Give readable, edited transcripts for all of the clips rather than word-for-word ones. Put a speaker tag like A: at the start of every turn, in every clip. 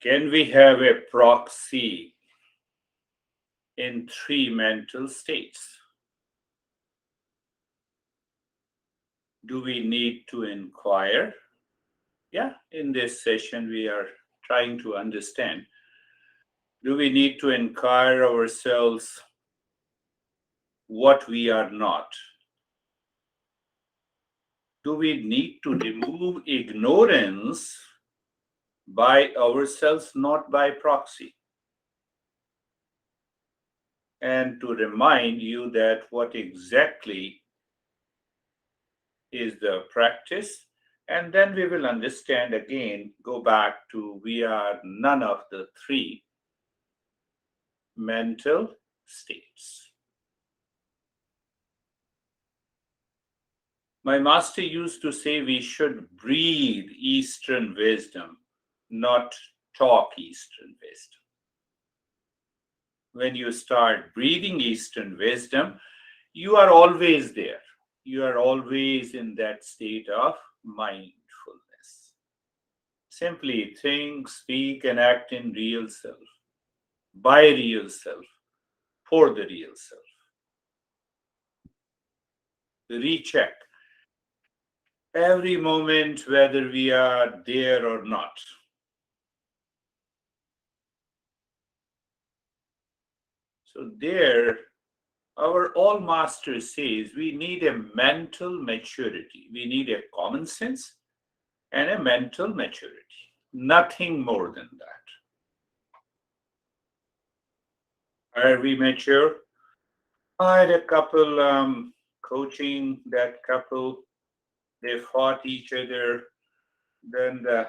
A: Can we have a proxy in three mental states? Do we need to inquire? Yeah, in this session, we are trying to understand. Do we need to inquire ourselves what we are not? Do we need to remove ignorance by ourselves, not by proxy? And to remind you that what exactly is the practice, and then we will understand again, go back to we are none of the three mental states. My master used to say we should breathe Eastern wisdom, not talk Eastern wisdom. When you start breathing Eastern wisdom, you are always there. You are always in that state of mindfulness. Simply think, speak, and act in real self, by real self, for the real self. Recheck every moment whether we are there or not. So there, our all master says we need a mental maturity. We need a common sense and a mental maturity. Nothing more than that. Are we mature? I had a couple coaching that couple. They fought each other. Then the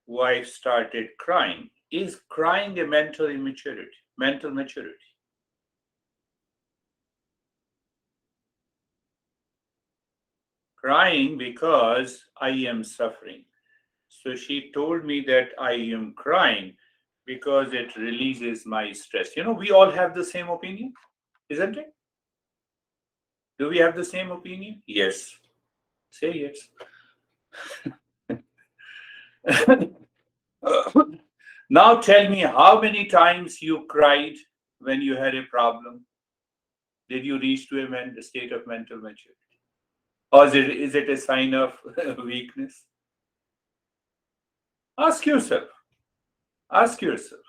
A: wife started crying. Is crying a mental immaturity? Mental maturity? Crying because I am suffering. So she told me that I am crying because it releases my stress. We all have the same opinion, isn't it? Do we have the same opinion? Yes. Say yes. Now tell me how many times you cried when you had a problem. Did you reach to a state of mental maturity? Or is it a sign of weakness? Ask yourself. Ask yourself.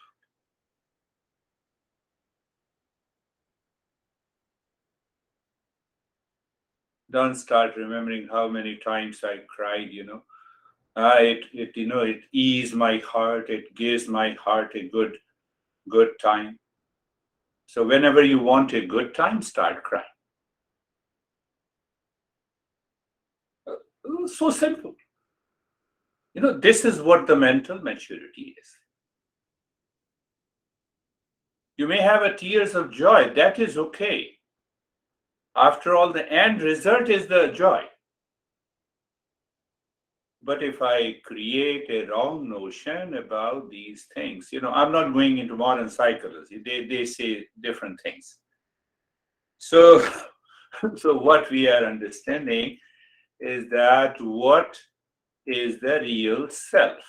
A: Don't start remembering how many times I cried, it eases my heart. It gives my heart a good time. So whenever you want a good time, start crying. So simple. This is what the mental maturity is. You may have a tears of joy. That is okay. After all, the end result is the joy. But if I create a wrong notion about these things, I'm not going into modern psychology. They say different things. So what we are understanding is that what is the real self?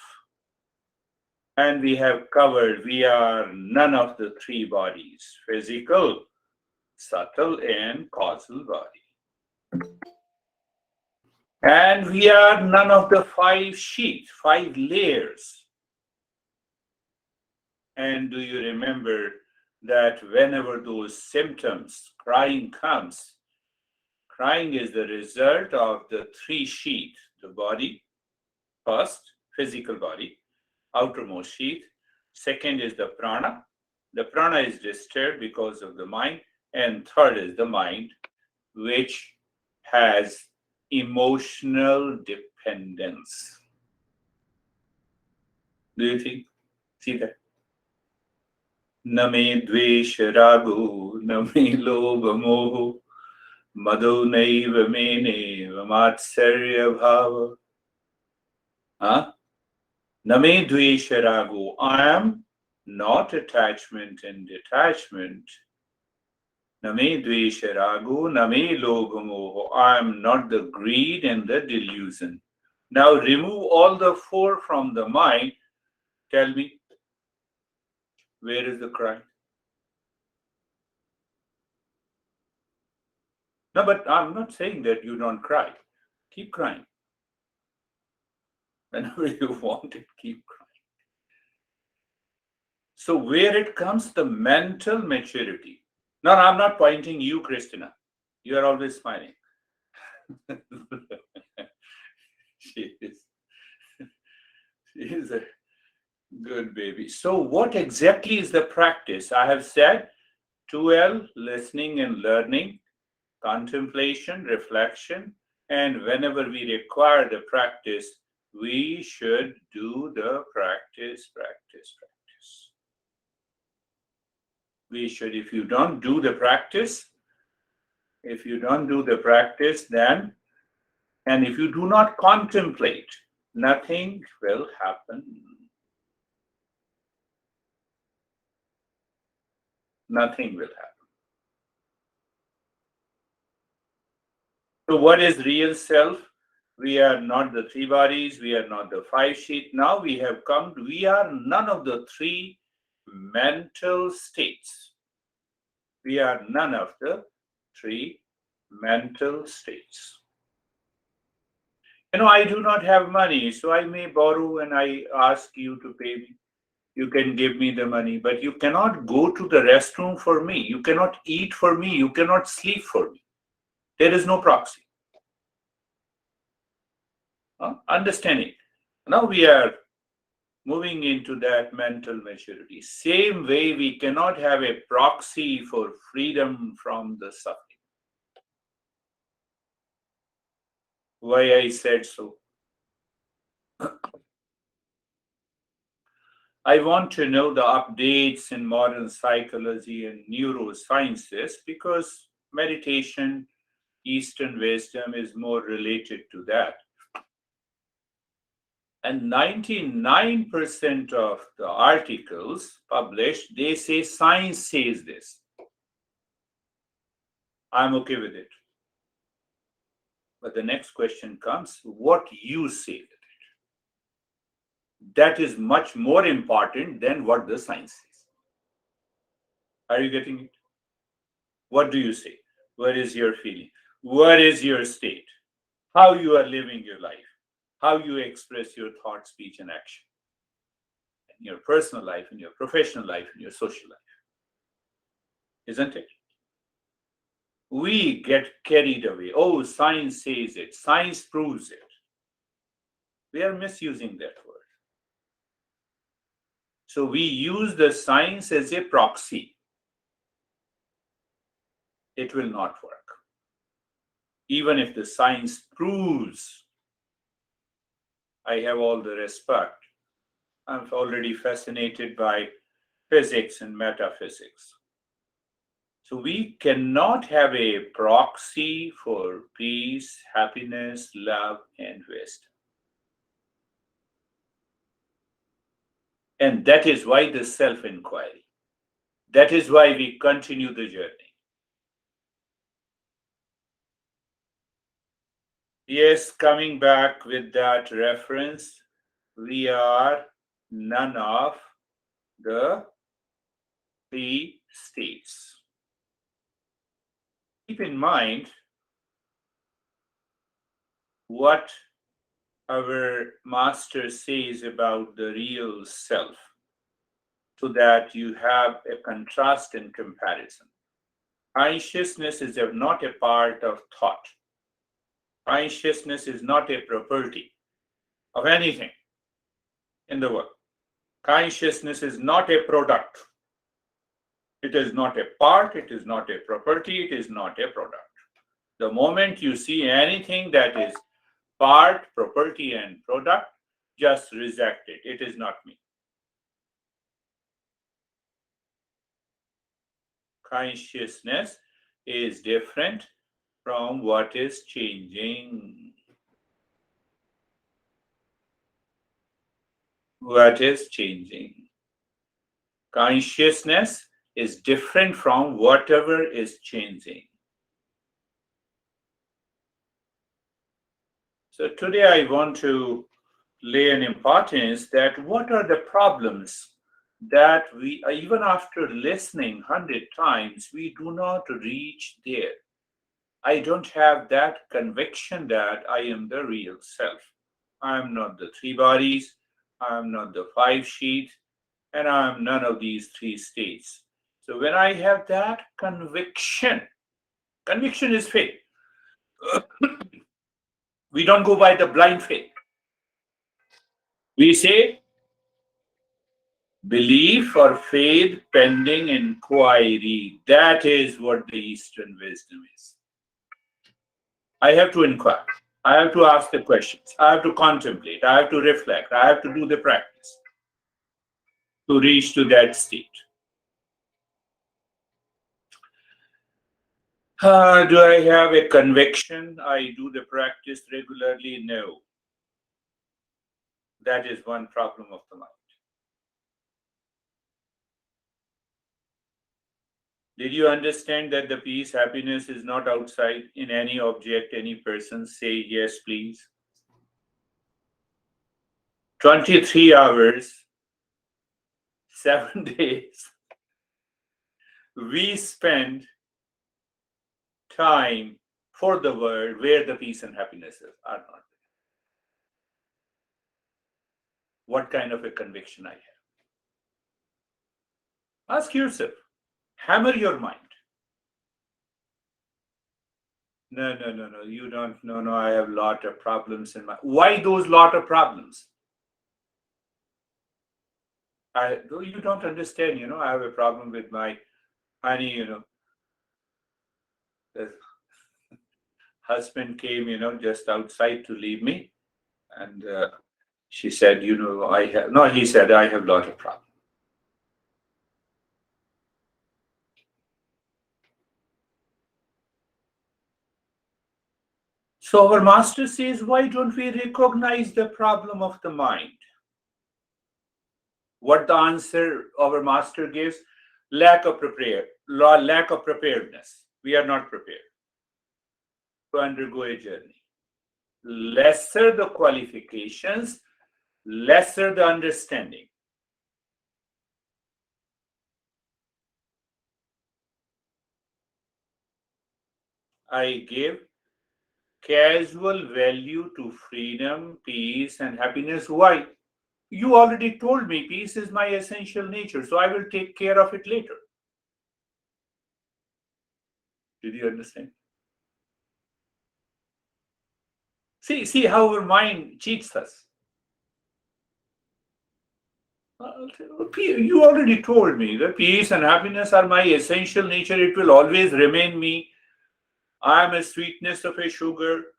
A: And we have covered, we are none of the three bodies: physical, subtle, and causal body. And we are none of the five sheets, 5 layers. And do you remember that whenever those symptoms, crying comes, crying is the result of the 3 sheets: the body, first, physical body, outermost sheath. Second is the prana. The prana is disturbed because of the mind. And third is the mind, which has emotional dependence. Do you think? See that? Name dvesha rago, name lobha moho, madho naiva mene vamatsarya bhava. Name dvesha rago. I am not attachment and detachment. Name dvesha rago, name lobha moho. I am not the greed and the delusion. Now remove all the 4 from the mind. Tell me, where is the cry? No, but I'm not saying that you don't cry. Keep crying. Whenever you want it, keep crying. So where it comes, the mental maturity. No, I'm not pointing you, Christina. You are always smiling. she is, she is a good baby. So what exactly is the practice? I have said 2L, listening and learning, contemplation, reflection, and whenever we require the practice, we should do the practice. We should, if you don't do the practice, then, and if you do not contemplate, nothing will happen. Nothing will happen. So what is real self? We are not the three bodies, we are not the five sheet. Now we have come, we are none of the three mental states. We are none of the three mental states. I do not have money, so I may borrow and I ask you to pay me. You can give me the money, but you cannot go to the restroom for me. You cannot eat for me. You cannot sleep for me. There is no proxy. Understanding. Now we are moving into that mental maturity. Same way, we cannot have a proxy for freedom from the suffering. Why I said so? I want to know the updates in modern psychology and neurosciences because meditation, Eastern wisdom is more related to that. And 99% of the articles published, they say science says this. I'm okay with it. But the next question comes, what you say with it. That is much more important than what the science says. Are you getting it? What do you say? What is your feeling? What is your state? How you are living your life? How you express your thought, speech, and action? In your personal life, in your professional life, in your social life. Isn't it? We get carried away. Oh, science says it. Science proves it. We are misusing that word. So we use the science as a proxy. It will not work. Even if the science proves, I have all the respect. I'm already fascinated by physics and metaphysics. So we cannot have a proxy for peace, happiness, love, and wisdom. And that is why the self-inquiry. That is why we continue the journey. Yes, coming back with that reference, we are none of the three states. Keep in mind what our master says about the real self, so that you have a contrast and comparison. Consciousness is not a part of thought. Consciousness is not a property of anything in the world. Consciousness is not a product. It is not a part, it is not a property, it is not a product. The moment you see anything that is part, property, and product, just reject it. It is not me. Consciousness is different from what is changing. What is changing? Consciousness is different from whatever is changing. So today I want to lay an importance that what are the problems that we, even after listening 100 times, we do not reach there. I don't have that conviction that I am the real self. I am not the three bodies, I am not the five sheets, and I am none of these three states. So when I have that conviction, conviction is faith. We don't go by the blind faith. We say belief or faith pending inquiry. That is what the Eastern wisdom is. I have to inquire. I have to ask the questions. I have to contemplate. I have to reflect. I have to do the practice to reach to that state. Do I have a conviction? I do the practice regularly? No. That is one problem of the mind. Did you understand that the peace, happiness is not outside in any object, any person? Say yes, please. 23 hours, 7 days, we spend time for the world where the peace and happiness are not there. What kind of a conviction I have? Ask yourself. Hammer your mind. No, no, no, no. You don't. No, no. I have a lot of problems in my. Why those lot of problems? You don't understand. I have a problem with my honey. The husband came. Just outside to leave me, and she said, I have. No, he said I have a lot of problems. So our master says, why don't we recognize the problem of the mind? What the answer our master gives? Lack of preparedness. We are not prepared to undergo a journey. Lesser the qualifications, lesser the understanding. I give casual value to freedom, peace, and happiness. Why? You already told me peace is my essential nature, so I will take care of it later. Did you understand? See how our mind cheats us. You already told me that peace and happiness are my essential nature. It will always remain me. I am a sweetness of a sugar.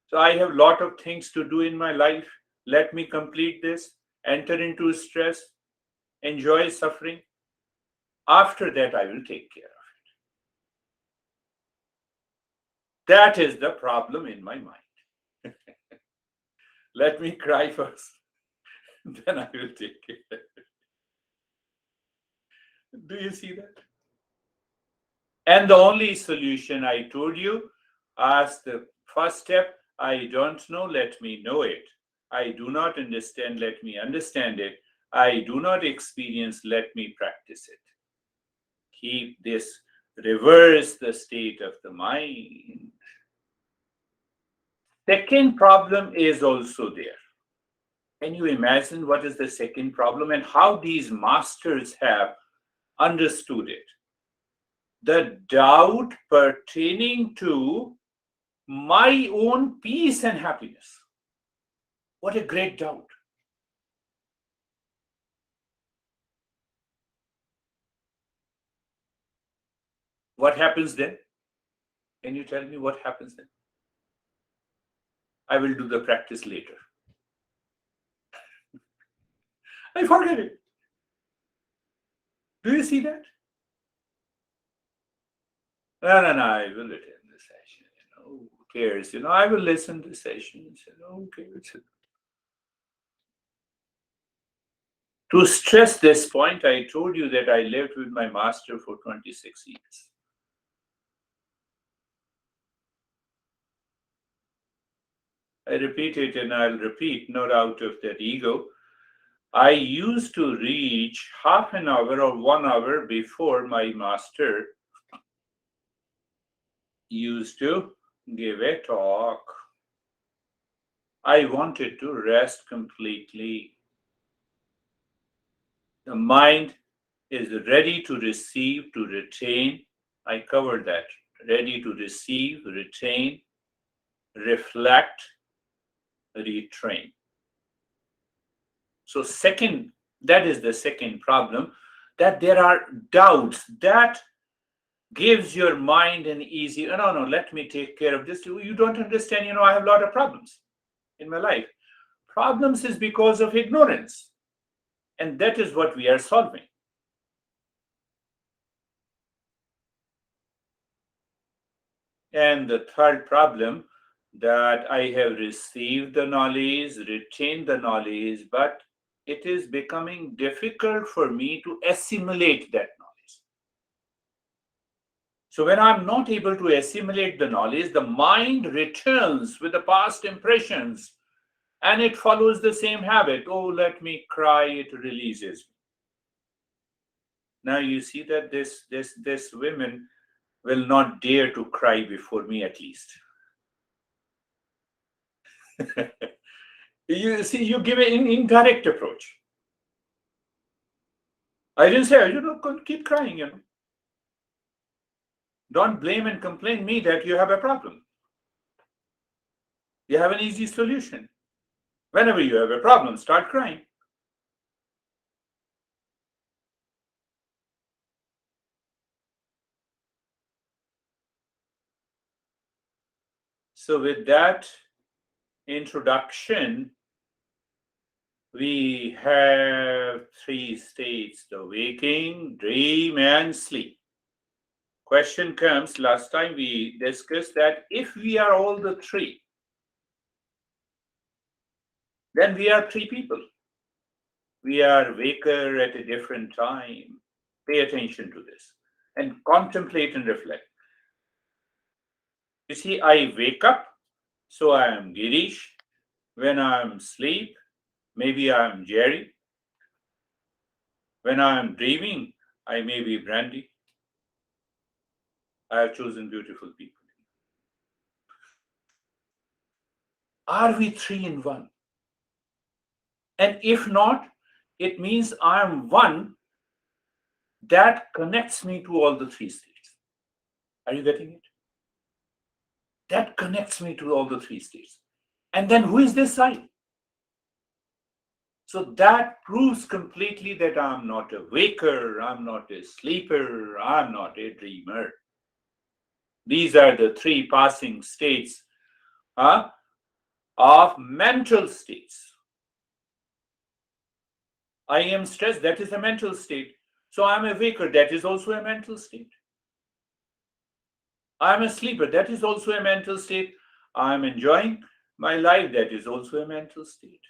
A: So I have a lot of things to do in my life. Let me complete this, enter into stress, enjoy suffering. After that, I will take care of it. That is the problem in my mind. Let me cry first, then I will take care. Do you see that? And the only solution I told you, ask the first step, I don't know, let me know it. I do not understand, let me understand it. I do not experience, let me practice it. Keep this, reverse the state of the mind. Second problem is also there. Can you imagine what is the second problem and how these masters have understood it? The doubt pertaining to my own peace and happiness. What a great doubt. What happens then? Can you tell me what happens then? I will do the practice later. I forget it. Do you see that? No, no, no, I will attend the session. Who cares? I will listen to the session and say, who cares? To stress this point, I told you that I lived with my master for 26 years. I repeat it and I'll repeat, not out of that ego. I used to reach half an hour or 1 hour before my master used to give a talk. I wanted to rest completely. The mind is ready to receive, to retain. I covered that. Ready to receive, retain, reflect, retrain. So, second, that is the second problem, that there are doubts that gives your mind an easy, oh, no, no, let me take care of this. You don't understand, I have a lot of problems in my life. Problems is because of ignorance. And that is what we are solving. And the third problem, that I have received the knowledge, retained the knowledge, but it is becoming difficult for me to assimilate that knowledge. So when I'm not able to assimilate the knowledge, the mind returns with the past impressions and it follows the same habit. Oh, let me cry, it releases me. Now you see that this women will not dare to cry before me, at least. You see, you give an indirect approach. I didn't say, keep crying, Don't blame and complain me that you have a problem. You have an easy solution. Whenever you have a problem, start crying. So with that introduction, we have three states: the waking, dream, and sleep. Question comes, last time we discussed that if we are all the three, then we are three people. We are waker at a different time. Pay attention to this and contemplate and reflect. You see, I wake up, so I am Girish. When I am asleep, maybe I am Jerry. When I am dreaming, I may be Brandy. I have chosen beautiful people. Are we three in one? And if not, it means I am one that connects me to all the three states. Are you getting it? That connects me to all the three states. And then who is this side? So that proves completely that I'm not a waker, I'm not a sleeper, I'm not a dreamer. These are the three passing states of mental states. I am stressed, that is a mental state. So I'm a waker, that is also a mental state. I'm a sleeper, that is also a mental state. I'm enjoying my life, that is also a mental state.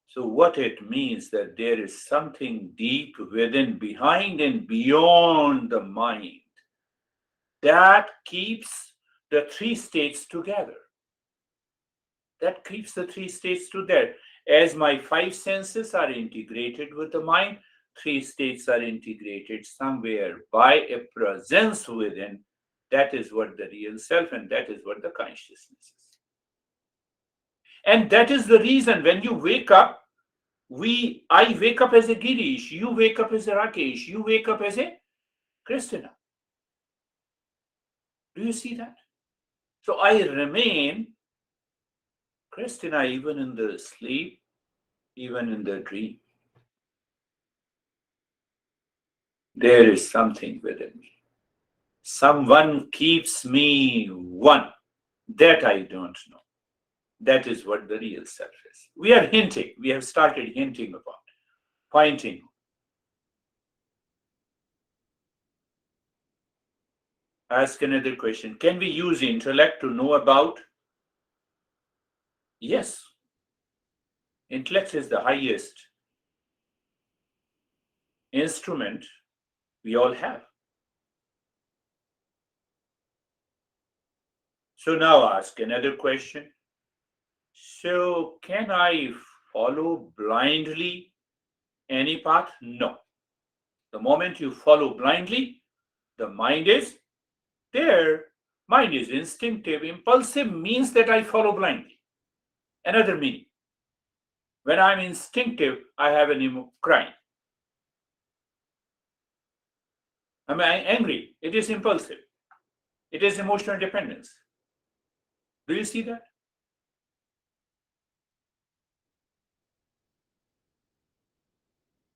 A: So what it means that there is something deep within, behind and beyond the mind that keeps the three states together. That keeps the three states together. As my five senses are integrated with the mind, three states are integrated somewhere by a presence within. That is what the real self, and that is what the consciousness is. And that is the reason when you wake up, I wake up as a Girish, you wake up as a Rakesh, you wake up as a Christina. Do you see that? So I remain Christina even in the sleep, even in the dream. There is something within me. Someone keeps me one. That I don't know. That is what the real self is. We are hinting. We have started hinting about, pointing. Ask another question. Can we use intellect to know about? Yes. Intellect is the highest instrument we all have. So now ask another question. So can I follow blindly any path? No. The moment you follow blindly, the mind is there. Mind is instinctive. Impulsive means that I follow blindly. Another meaning. When I'm instinctive, I have an crying. Am I angry? It is impulsive. It is emotional dependence. Do you see that?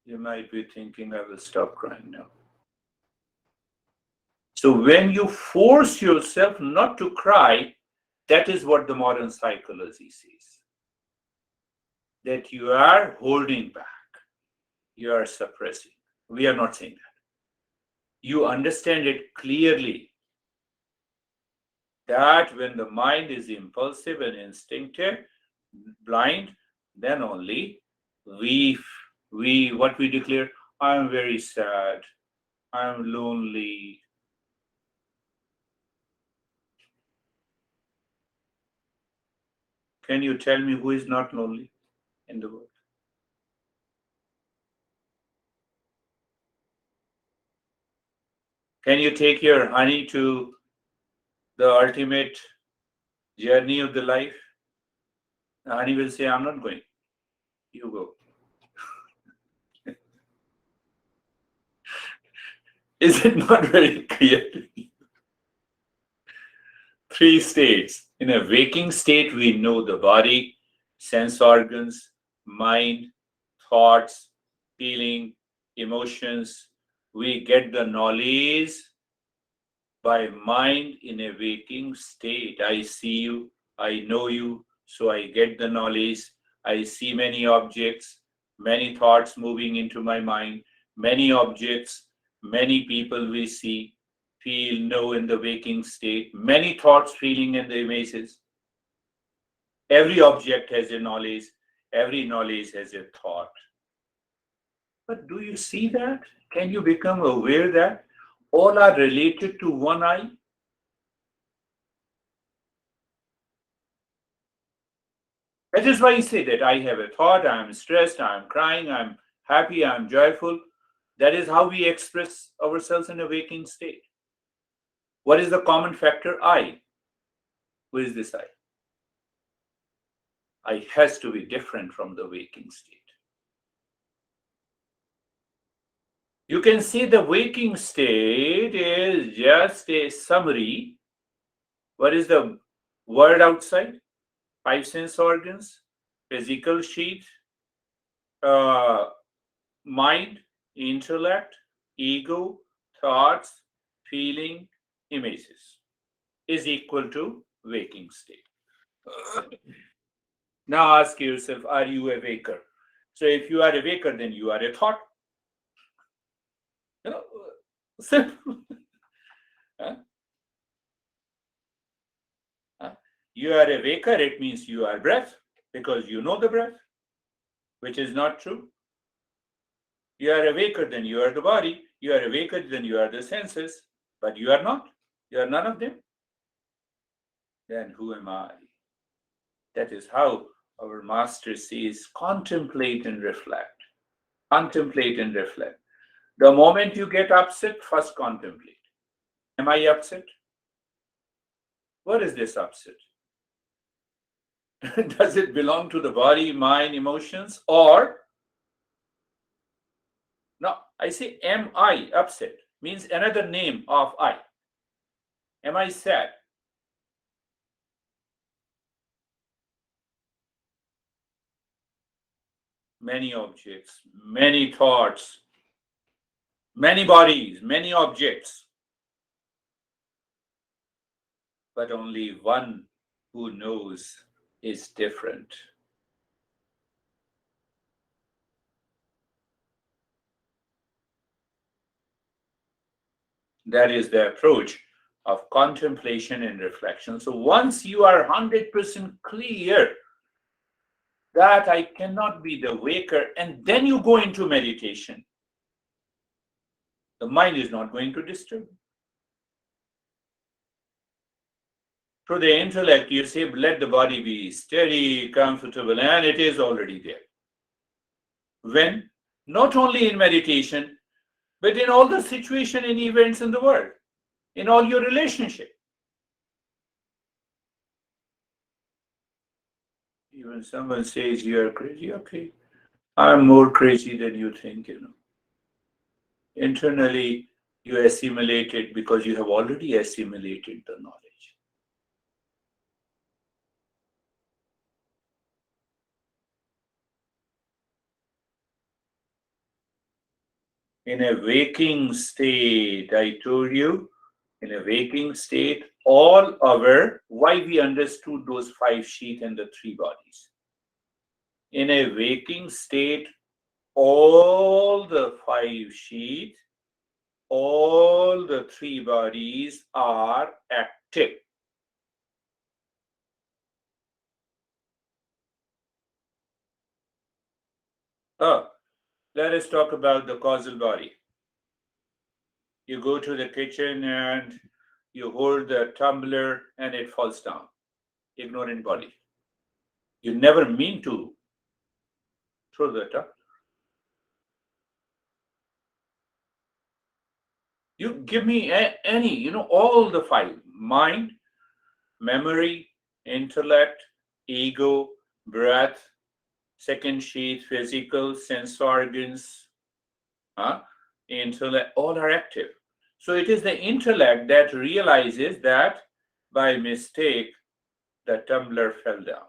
A: You might be thinking, I will stop crying now. So when you force yourself not to cry, that is what the modern psychology says. That you are holding back. You are suppressing. We are not saying that. You understand it clearly that when the mind is impulsive and instinctive, blind, then only we what we declare, I am very sad, I am lonely. Can you tell me who is not lonely in the world? Can you take your honey to the ultimate journey of the life? The honey will say, I'm not going. You go. Is it not very clear? Three states. In a waking state, we know the body, sense organs, mind, thoughts, feeling, emotions. We get the knowledge by mind in a waking state. I see you, I know you, so I get the knowledge. I see many objects, many thoughts moving into my mind, many objects, many people we see, feel, know in the waking state, many thoughts, feeling, and the images. Every object has a knowledge, every knowledge has a thought. But do you see that? Can you become aware that all are related to one I? That is why I say that I have a thought, I am stressed, I am crying, I am happy, I am joyful. That is how we express ourselves in a waking state. What is the common factor? I. Who is this I? I has to be different from the waking state. You can see the waking state is just a summary. What is the word outside? Five sense organs, physical sheath, mind, intellect, ego, thoughts, feeling, images is equal to waking state. Now ask yourself, are you a waker? So if you are a waker, then you are a thought. You know, simple. Huh? You are a waker, it means you are breath, because you know the breath, which is not true. You are a waker, then you are the body. You are a waker, then you are the senses, but you are not. You are none of them. Then who am I? That is how our master says, contemplate and reflect. Contemplate and reflect. The moment you get upset, first contemplate. Am I upset? What is this upset? Does it belong to the body, mind, emotions? Or, no, I say, am I upset? Means another name of I. Am I sad? Many objects, many thoughts, many bodies, many objects, but only one who knows is different. That is the approach of contemplation and reflection. So once you are 100% clear that I cannot be the waker, and then you go into meditation, The mind is not going to disturb. Through the intellect, you say, let the body be steady, comfortable, and it is already there. When? Not only in meditation, but in all the situation and events in the world, in all your relationship. Even someone says you are crazy, okay. I'm more crazy than you think, Internally, you assimilate it because you have already assimilated the knowledge. In a waking state, I told you, in a waking state, why we understood those 5 sheaths and the 3 bodies. In a waking state, all the 5 sheaths, all the 3 bodies are active. Let us talk about the causal body. You go to the kitchen and you hold the tumbler and it falls down. Ignorant body. You never mean to throw the tumbler. You give me any, all the 5: mind, memory, intellect, ego, breath, second sheath, physical, sense organs, intellect, all are active. So it is the intellect that realizes that by mistake the tumbler fell down.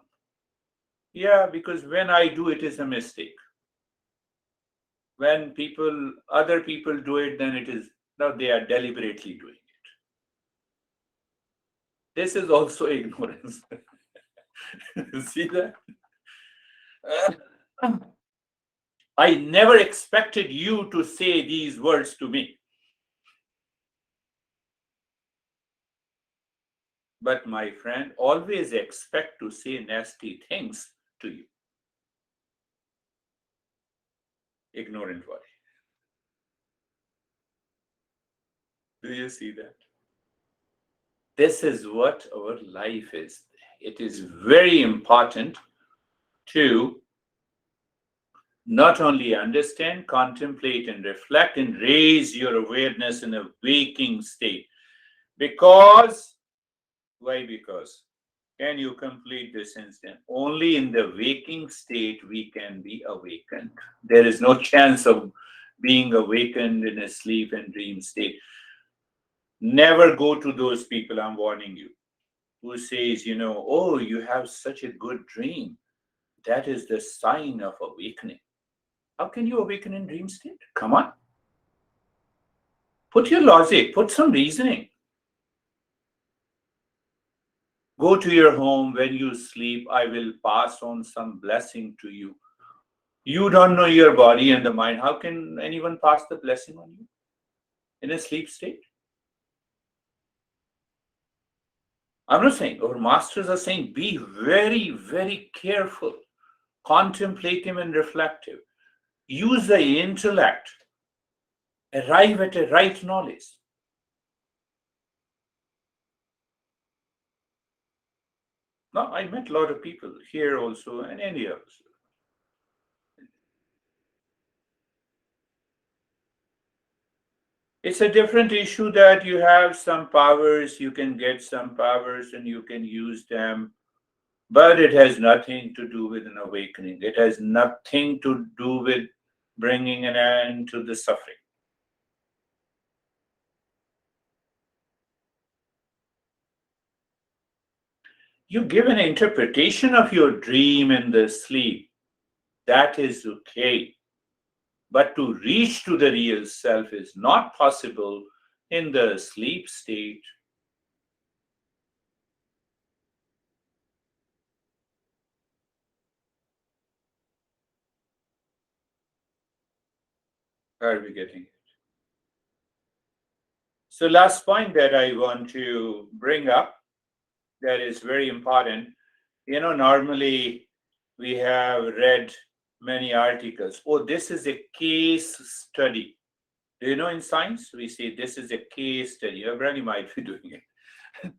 A: Yeah, because when I do it is a mistake. When other people do it, then it is, now they are deliberately doing it. This is also ignorance. See that? I never expected you to say these words to me. But my friend, always expect to say nasty things to you. Ignorant body. Do you see that? This is what our life is. It is very important to not only understand, contemplate, and reflect, and raise your awareness in a waking state. Because, why? Because, can you complete this instant? Only in the waking state we can be awakened. There is no chance of being awakened in a sleep and dream state. Never go to those people, I'm warning you, who says, oh, you have such a good dream. That is the sign of awakening. How can you awaken in dream state? Come on. Put your logic, put some reasoning. Go to your home when you sleep. I will pass on some blessing to you. You don't know your body and the mind. How can anyone pass the blessing on you in a sleep state? I'm not saying, our masters are saying, be very, very careful, contemplative and reflective. Use the intellect. Arrive at a right knowledge. No, I met a lot of people here also and India also. It's a different issue that you have some powers, you can get some powers and you can use them, but it has nothing to do with an awakening. It has nothing to do with bringing an end to the suffering. You give an interpretation of your dream in the sleep. That is okay. But to reach to the real self is not possible in the sleep state. Are we getting it? So last point that I want to bring up that is very important. Normally we have read many articles. Oh, this is a case study. Do you know in science, we say this is a case study. Everybody might be doing it.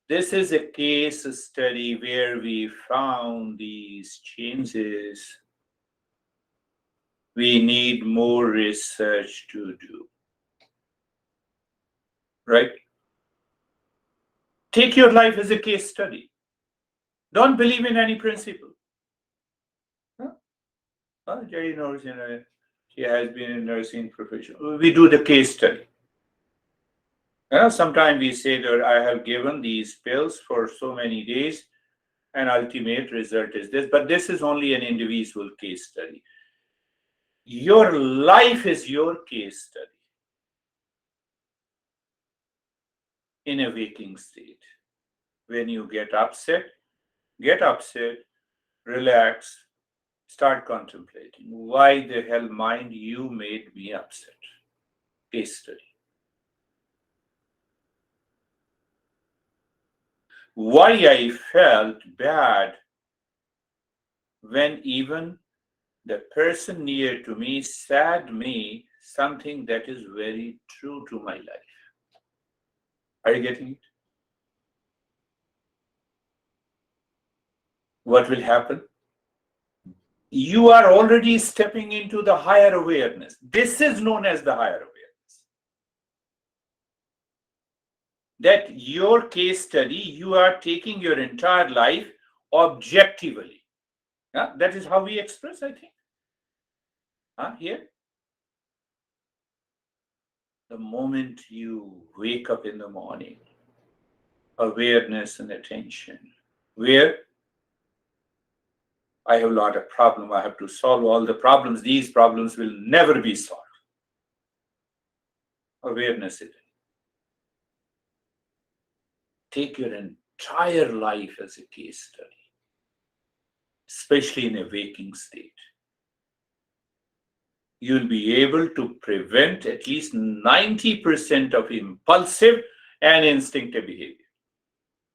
A: This is a case study where we found these changes. We need more research to do. Right? Take your life as a case study. Don't believe in any principle. Huh? Jerry knows, she has been in nursing profession. We do the case study. Sometimes we say that I have given these pills for so many days, and ultimate result is this. But this is only an individual case study. Your life is your case study in a waking state. When you get upset, relax, start contemplating. Why the hell, mind, you made me upset? Case study. Why I felt bad when even the person near to me said me something that is very true to my life. Are you getting it? What will happen? You are already stepping into the higher awareness. This is known as the higher awareness. That your case study, you are taking your entire life objectively. That is how we express, I think. Here. The moment you wake up in the morning, awareness and attention, where I have a lot of problem, I have to solve all the problems. These problems will never be solved. Awareness is it. Take your entire life as a case study, especially in a waking state. You'll be able to prevent at least 90% of impulsive and instinctive behavior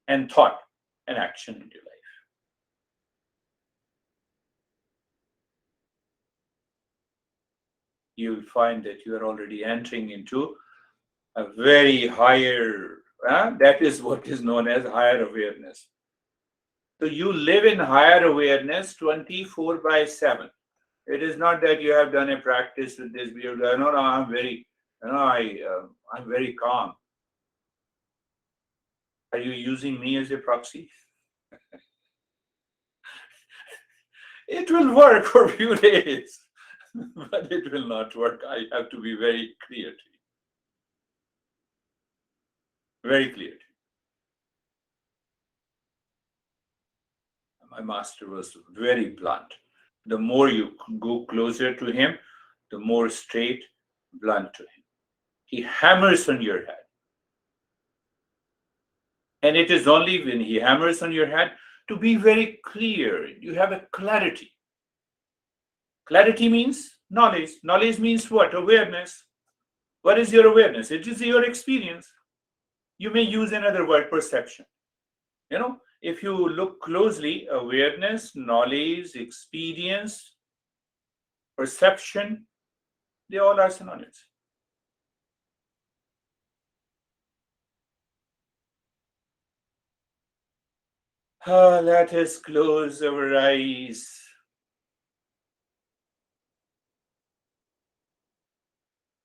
A: and thought and action in your life. You'll find that you are already entering into a very higher, that is what is known as higher awareness. So you live in higher awareness 24/7. It is not that you have done a practice with this behavior. No, I'm very, I'm very calm. Are you using me as a proxy? It will work for a few days, but it will not work. I have to be very clear to you. Very clear to you. My master was very blunt. The more you go closer to him, the more straight, blunt to him. He hammers on your head. And it is only when he hammers on your head to be very clear. You have a clarity. Clarity means knowledge. Knowledge means what? Awareness. What is your awareness? It is your experience. You may use another word, perception. If you look closely, awareness, knowledge, experience, perception, they all are synonyms. Let us close our eyes.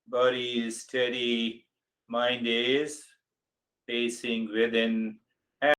A: Body is steady, mind is facing within.